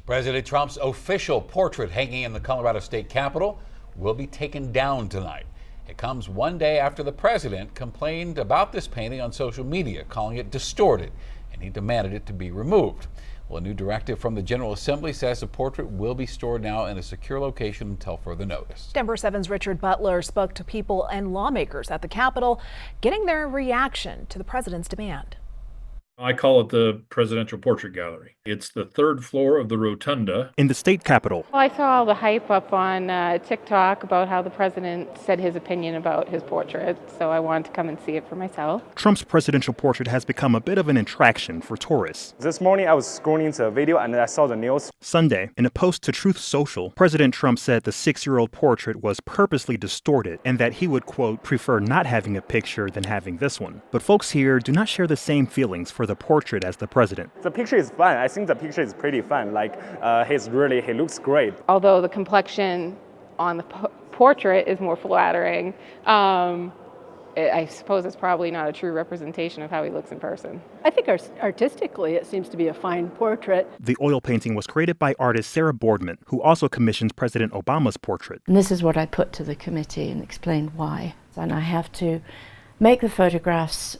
President Trump's official portrait hanging in the Colorado State Capitol will be taken down tonight. It comes one day after the president complained about this painting on social media, calling it distorted, and he demanded it to be removed. Well, a new directive from the General Assembly says the portrait will be stored now in a secure location until further notice. Denver 7's Richard Butler spoke to people and lawmakers at the Capitol, getting their reaction to the president's demand. I call it the Presidential Portrait Gallery. It's the third floor of the rotunda in the state capitol. Well, I saw all the hype up on TikTok about how the president said his opinion about his portrait, so I wanted to come and see it for myself. Trump's presidential portrait has become a bit of an attraction for tourists. This morning I was scrolling the video and I saw the news. Sunday, in a post to Truth Social, President Trump said the 6-year-old portrait was purposely distorted and that he would, quote, prefer not having a picture than having this one. But folks here do not share the same feelings for the portrait as the president. The picture is fun. I think the picture is pretty fun. Like, he looks great. Although the complexion on the portrait is more flattering, I suppose it's probably not a true representation of how he looks in person. I think artistically it seems to be a fine portrait. The oil painting was created by artist Sarah Boardman, who also commissioned President Obama's portrait. And this is what I put to the committee and explained why. And I have to make the photographs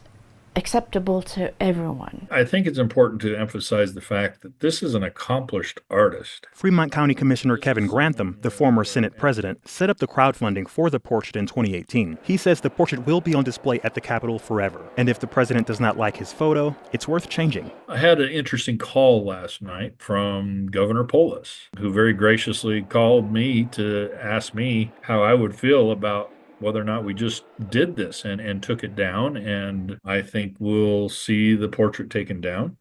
acceptable to everyone. I think it's important to emphasize the fact that this is an accomplished artist. Fremont County Commissioner Kevin Grantham, the former Senate president, set up the crowdfunding for the portrait in 2018. He says the portrait will be on display at the Capitol forever. And if the president does not like his photo, it's worth changing. I had an interesting call last night from Governor Polis, who very graciously called me to ask me how I would feel about whether or not we just did this and took it down. And I think we'll see the portrait taken down.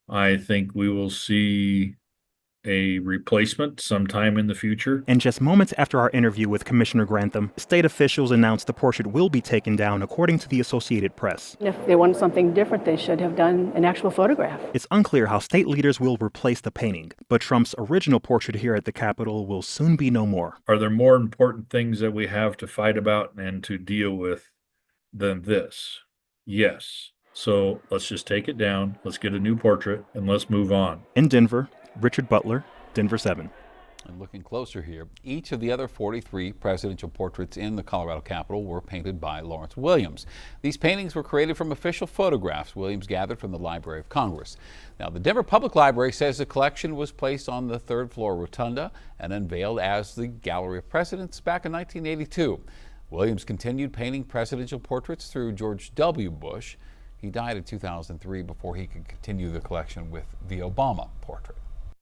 I think we will see a replacement sometime in the future. And just moments after our interview with Commissioner Grantham, state officials announced the portrait will be taken down, according to the Associated Press. If they want something different, they should have done an actual photograph. It's unclear how state leaders will replace the painting, but Trump's original portrait here at the Capitol will soon be no more. Are there more important things that we have to fight about and to deal with than this? Yes. So let's just take it down, let's get a new portrait, and let's move on. In Denver, Richard Butler, Denver 7. And looking closer here, each of the other 43 presidential portraits in the Colorado Capitol were painted by Lawrence Williams. These paintings were created from official photographs Williams gathered from the Library of Congress. Now, the Denver Public Library says the collection was placed on the third floor rotunda and unveiled as the Gallery of Presidents back in 1982. Williams continued painting presidential portraits through George W. Bush. He died in 2003 before he could continue the collection with the Obama portrait.